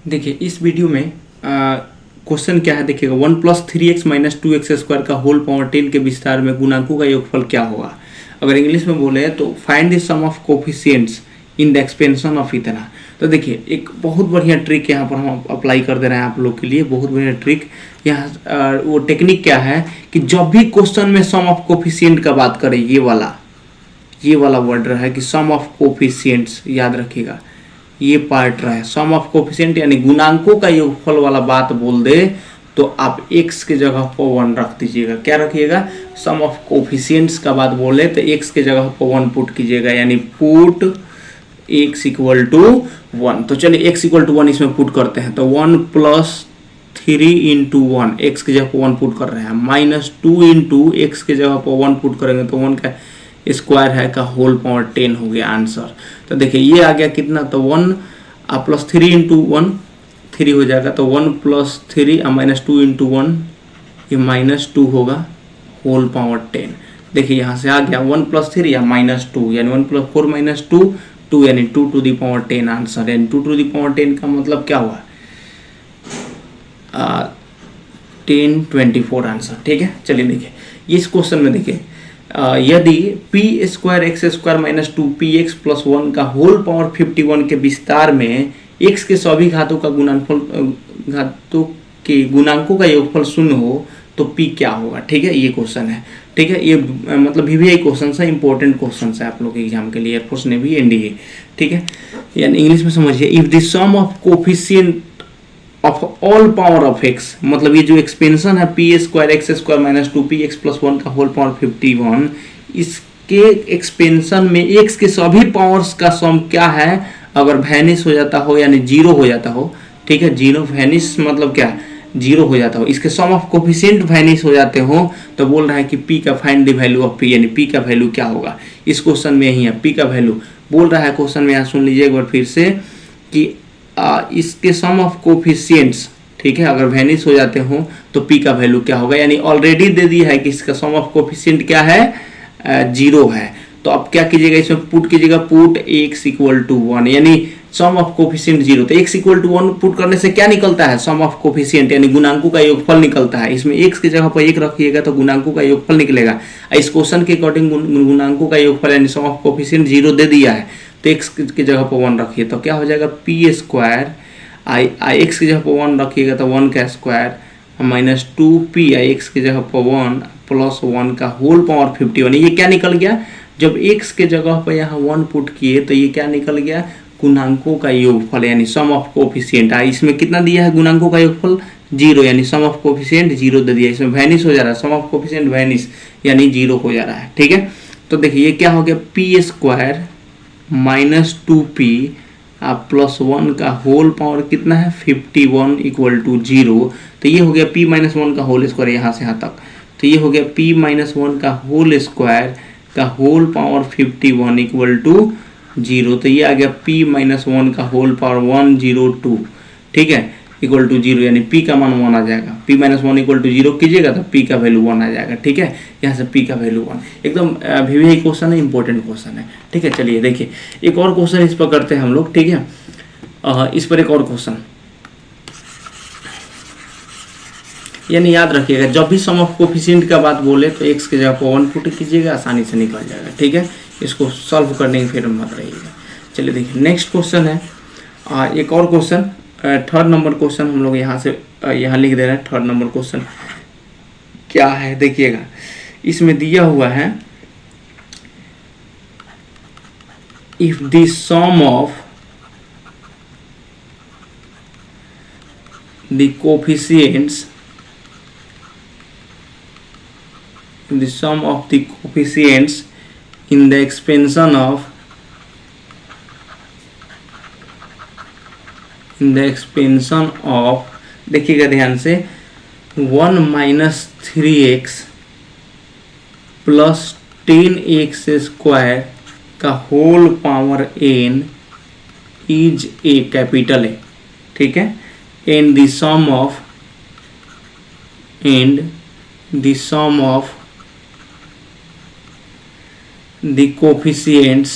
देखिए इस वीडियो में क्वेश्चन क्या है देखिएगा, 1 + 3x - 2x² का होल पावर 10 के विस्तार में गुणांकों का योगफल क्या होगा। अगर इंग्लिश में बोले तो find the sum of coefficients in the expansion of इतना। तो देखिए एक बहुत बढ़िया ट्रिक यहाँ पर हम अप्लाई कर दे रहे हैं आप लोग के लिए, बहुत बढ़िया ट्रिक। यहाँ वो टेक्निक क्या है कि जब भी क्वेश्चन में सम ऑफ कोफिशिएंट का बात करें, ये वाला वर्ड रहा है कि सम ऑफ कोफिशिएंट्स, याद रखिएगा ये पार्ट रहा है। सम ऑफ कोफिशिएंट यानी गुणांकों का योगफल वाला बात बोल दे तो आप x के जगह पर 1 रख दीजिएगा। क्या रखिएगा, सम ऑफ कोफिशिएंट्स का बात बोले तो x के जगह पर 1 पुट कीजिएगा, यानी पुट x = 1। तो चलिए x = 1 इसमें पुट करते हैं। तो 1 + 3 × 1, x के जगह पर 1 पुट कर रहे हैं, -2 × x के जगह पर 1 पुट करेंगे तो 1 का स्क्वायर है का होल पावर 10 हो गया आंसर। तो देखिए ये आ गया कितना, तो 1 + 3 × 1 3 हो जाएगा, तो 1 + 3 -2 × 1 ये -2 होगा होल पावर 10। देखिए यहाँ से आ गया 1 + 3 या -2 यानी 1 + 4 - 2 2 यानी 2 to the power 10 आंसर। यानी 2 to the power 10 का मतलब क्या हुआ, 1024 आंसर। ठीक है, चलिए देखिए इस क्वेश्चन में देखिए यदि p² x² - 2px + 1 का होल पावर 51 के विस्तार में x के सभी घातों के गुणांकों का योगफल 0 हो तो p क्या होगा। ठीक है, ये क्वेश्चन है। ठीक है, ये मतलब VVI क्वेश्चन है, इंपॉर्टेंट क्वेश्चन है आप लोग के एग्जाम के लिए, एयरफोर्स नेवी NDA। ठीक है, यानी इंग्लिश में समझिए, if the sum of coefficient of all power of x, मतलब ये जो एक्सपेंशन है p² x² - 2px + 1 का होल पावर 51, इसके एक्सपेंशन में x के सभी पावर्स का सम क्या है अगर वैनिश हो जाता हो, यानी 0 हो जाता हो। ठीक है, 0 वैनिश मतलब क्या, 0 हो जाता हो, इसके सम ऑफ कोफिशिएंट वैनिश हो जाते हो तो बोल रहा है कि p का find the value of p, यानी p का वैल्यू क्या होगा। इस क्वेश्चन में यही है, p का वैल्यू बोल रहा है क्वेश्चन में। यहाँ सुन लीजिए एक बार फिर से कि इसके सम ऑफ कोफिशिएंट्स, ठीक है, अगर वैनिश हो जाते हो तो p का वैल्यू क्या होगा। यानी ऑलरेडी दे दिया है कि इसका सम ऑफ कोफिशिएंट क्या है, 0 है। तो अब क्या कीजिएगा, इसमें पुट कीजिएगा, पुट x = 1, यानी सम ऑफ कोफिशिएंट 0। तो x = 1 पुट करने से क्या निकलता है, सम ऑफ कोफिशिएंट यानी गुणांकों का योगफल निकलता है। इसमें x की जगह पर 1 रखिएगा तो गुणांकों का योगफल निकलेगा। इस क्वेश्चन के अकॉर्डिंग गुणांकों का योगफल यानी सम ऑफ कोफिशिएंट 0 दे दिया है, तो x की जगह पर 1 रखिए तो क्या हो जाएगा, p² x की जगह पर 1 रखिएगा तो 1 का स्क्वायर -2p x की जगह पर 1 + 1 का होल पावर 51। ये क्या निकल गया, जब x के जगह पर यहाँ 1 पुट किए तो ये क्या निकल गया, गुणांकों का योगफल यानी सम ऑफ कोफिशिएंट। इसमें कितना दिया है गुणांकों का योगफल, 0, यानी सम ऑफ कोफिशिएंट 0 दे दिया। इसमें वैनिश हो जा रहा है, सम ऑफ कोफिशिएंट वैनिश यानी 0 हो जा रहा है। ठीक है, तो देखिए ये क्या हो गया, p² - 2p + 1 का होल पावर कितना है 51 = 0। तो ये हो गया p - 1 का होल स्क्वायर यहाँ से यहाँ तक, तो ये हो गया p - 1 का होल स्क्वायर का होल पावर 51 = 0। तो ये आ गया p - 1 का होल पावर 102, ठीक है, = 0, यानी p का मान 1 आ जाएगा। p - 1 = 0 कीजिएगा तो p का वैल्यू 1 आ जाएगा। ठीक है, यहाँ से p का वैल्यू 1, एकदम VVI क्वेश्चन है, इंपॉर्टेंट क्वेश्चन है। ठीक है, चलिए देखिए एक और क्वेश्चन इस पर करते हैं हम लोग। ठीक है, इस पर एक और क्वेश्चन, यानी याद रखिएगा जब भी सम ऑफ कोफिशिएंट का बात बोले तो x की जगह पर 1 पुट कीजिएगा, आसानी से निकल जाएगा। ठीक है, इसको सॉल्व करने की फिर मत रहिएगा। चलिए देखिए नेक्स्ट क्वेश्चन है, एक और क्वेश्चन, 3rd नंबर क्वेश्चन हम लोग यहाँ से यहाँ लिख दे रहे हैं। 3rd नंबर क्वेश्चन क्या है देखिएगा, इसमें दिया हुआ है, if the sum of the coefficients the sum of the coefficients in the expansion of देखिएगा ध्यान से, 1 - 3x + 10x² का whole power n is a capital A. ठीक है, and the sum of the coefficients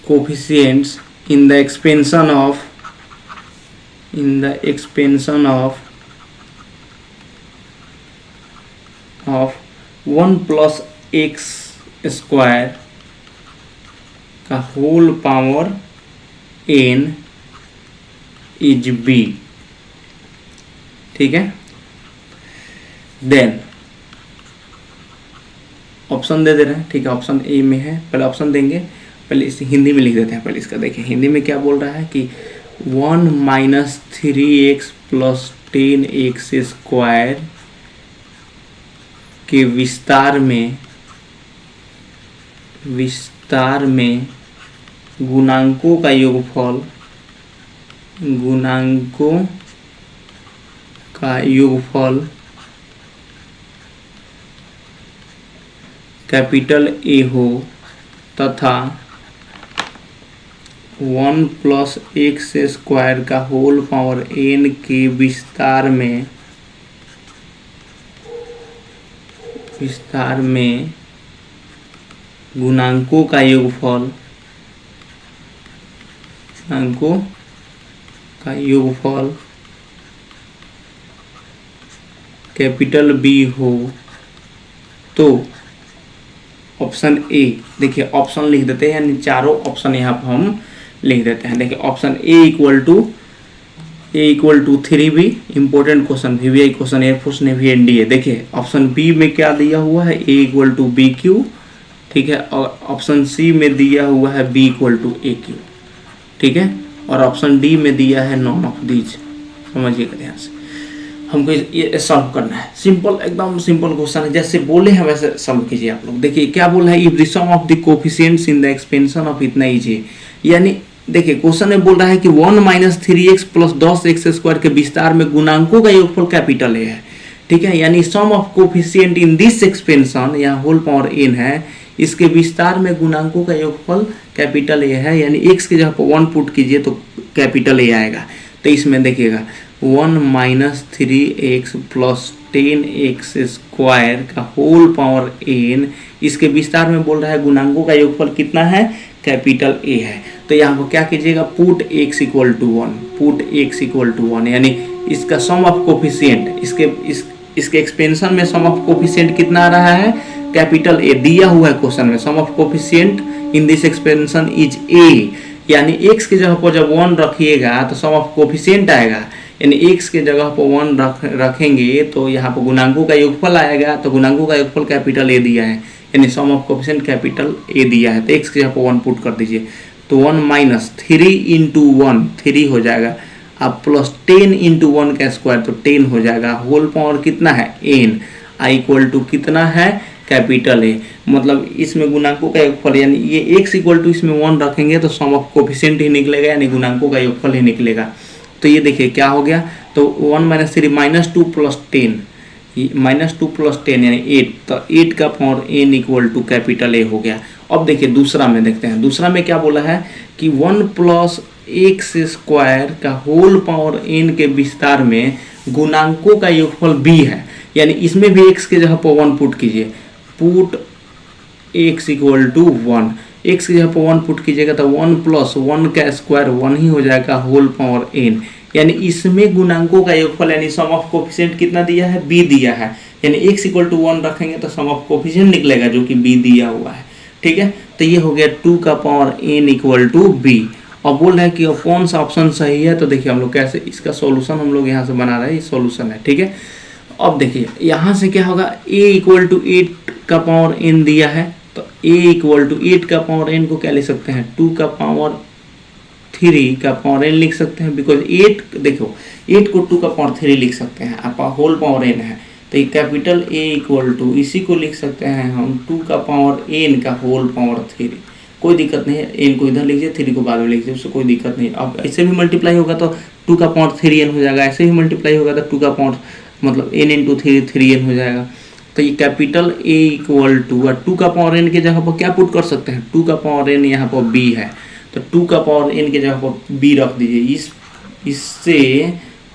coefficients in the expansion of 1 plus x square का whole power n is b। ठीक है, then option दे रहे हैं। ठीक है, ऑप्शन ए में है, पहले ऑप्शन देंगे, पहले इसे हिंदी में लिख देते हैं। पहले इसका देखिए हिंदी में क्या बोल रहा है कि 1 minus 3x plus 10x square के विस्तार में गुणांकों का योगफल कैपिटल ए हो तथा 1 प्लस एक्स स्क्वायर का होल पावर n के विस्तार में गुणांकों का योगफल कैपिटल B हो तो ऑप्शन ए, देखिए ऑप्शन लिख देते हैं, यानी चारों ऑप्शन यहाँ पर हम लिख देते हैं। देखिए option A equal to 3B, important question, VVI question, air force navy NDA। देखिए ऑप्शन बी में क्या दिया हुआ है, ए इक्वल टू BQ। ठीक है, और ऑप्शन सी में दिया हुआ है B इक्वल टू AQ। ठीक है, और ऑप्शन डी में दिया है नॉन ऑफ दीज। समझिएगा ध्यान से, हमको ये सॉल्व करना है। सिंपल, एकदम सिंपल क्वेश्चन है, जैसे बोले हैं वैसे सॉल्व कीजिए आप लोग। देखिए क्या बोल रहा है, if the sum of the coefficients in the expansion of इतना इज, यानी देखिए क्वेश्चन में बोल रहा है कि 1 minus 3x plus 10x square के विस्तार में गुणांकों का योगफल कैपिटल ए है। ठीक है, यानी sum of coefficient in this expansion, यहाँ होल पावर n है, इसके विस्तार में गुणांकों का योगफल कैपिटल ए है, यानी x की जगह पर 1 पुट कीजिए तो कैपिटल ए आएगा। तो इसमें देखिएगा 1 minus 3x plus 10x square का होल पावर n, इसके विस्तार में बोल रहा है गुणांकों का योगफल कितना है, कैपिटल ए है। तो यहाँ पर क्या कीजिएगा, पुट x इक्वल टू 1, यानी इसका सम ऑफ कोफिशिएंट, इसके एक्सपेंशन में सम ऑफ कोफिशिएंट कितना आ रहा है, कैपिटल ए दिया हुआ है क्वेश्चन में। Sum of coefficient in this expansion is a, यानी x की जगह पर जब 1 रखिएगा तो सम ऑफ कोफिशिएंट आएगा, यानी x के जगह पर 1 रखेंगे तो यहाँ पर गुणांकों का योगफल आएगा। तो गुणांकों का योगफल कैपिटल ए दिया है, यानी sum of coefficient capital A दिया है, तो x की जगह पर 1 पुट कर दीजिए। तो 1 माइनस 3 इंटू 1 3 हो जाएगा, अब प्लस 10 इंटू 1 का स्क्वायर तो 10 हो जाएगा। होल पावर कितना है, n, आई इक्वल टू कितना है, कैपिटल ए। मतलब इसमें गुणांकों का योगफल, यानी ये x इक्वल टू इसमें 1 रखेंगे तो सम ऑफ कोफिशिएंट ही निकलेगा, यानी गुणांकों का योगफल ही निकलेगा। तो ये देखिए क्या हो गया, तो 1 minus 3 minus 2 plus 10, minus 2 plus 10 यानी 8, तो 8 का power n equal to capital A हो गया। अब देखिए दूसरा में देखते हैं, दूसरा में क्या बोला है कि 1 प्लस एक्स स्क्वायर का होल पावर n के विस्तार में गुणांकों का योगफल b है, यानी इसमें भी x की जगह पर 1 पुट कीजिए, put x equal to 1, x की जगह पर 1 पुट कीजिएगा तो 1 प्लस 1 का स्क्वायर 1 ही हो जाएगा होल पावर n, यानी इसमें गुणांकों का योगफल, यानी सम ऑफ कोफिशिएंट कितना दिया है, b दिया है, यानी x इक्वल टू 1 रखेंगे तो सम ऑफ कोफिशिएंट निकलेगा जो कि b दिया हुआ है। ठीक है, तो ये हो गया 2 का power n equal to b। अब बोल रहे हैं कि कौन सा ऑप्शन सही है, तो देखिए हम लोग कैसे इसका सॉल्यूशन हम लोग यहाँ से बना रहे हैं, ये सॉल्यूशन है। ठीक है, अब देखिए यहाँ से क्या होगा, a इक्वल टू 8 का पावर n दिया है, तो a इक्वल टू 8 का पावर n को क्या लिख सकते हैं, 2 का पावर 3 का पावर n लिख सकते हैं, बिकॉज 8 देखो 8 को 2 का पावर 3 लिख सकते हैं, आप होल पावर n है, तो ये कैपिटल A इक्वल टू इसी को लिख सकते हैं हम 2 का पावर n का होल पावर 3। कोई दिक्कत नहीं है, n को इधर लीजिए, 3 को बाद में लीजिए, उससे कोई दिक्कत नहीं। अब ऐसे भी मल्टीप्लाई होगा तो 2 का पावर 3n हो जाएगा, ऐसे भी मल्टीप्लाई होगा तो 2 का पावर मतलब n इंटू 3n हो जाएगा। तो ये कैपिटल A इक्वल टू, और 2 का पावर n के जगह पर क्या पुट कर सकते हैं, 2 का पावर n यहाँ पर b है, तो 2 का पावर n के जगह पर b रख दीजिए। इससे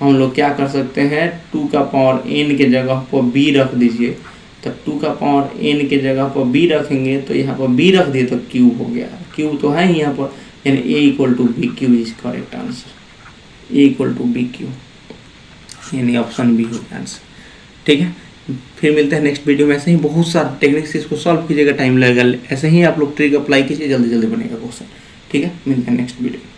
हम लोग क्या कर सकते हैं, 2 का पावर n के जगह पर b रख दीजिए, तो 2 का पावर n के जगह पर b रखेंगे तो यहाँ पर b रख दिए तो q हो गया, q तो है ही यहाँ पर, यानी a equal to B Q is correct answer, a equal to B Q, यानी ऑप्शन बी हो गया आंसर। ठीक है, फिर मिलते हैं नेक्स्ट वीडियो में। ऐसे ही बहुत सारे टेक्निक्स इसको सॉल्व कीजिएगा, टाइम लगेगा, ऐसे ही आप लोग ट्रिक अप्लाई कीजिए, जल्दी जल्दी बनेगा क्वेश्चन। ठीक है, मिलते हैं नेक्स्ट वीडियो।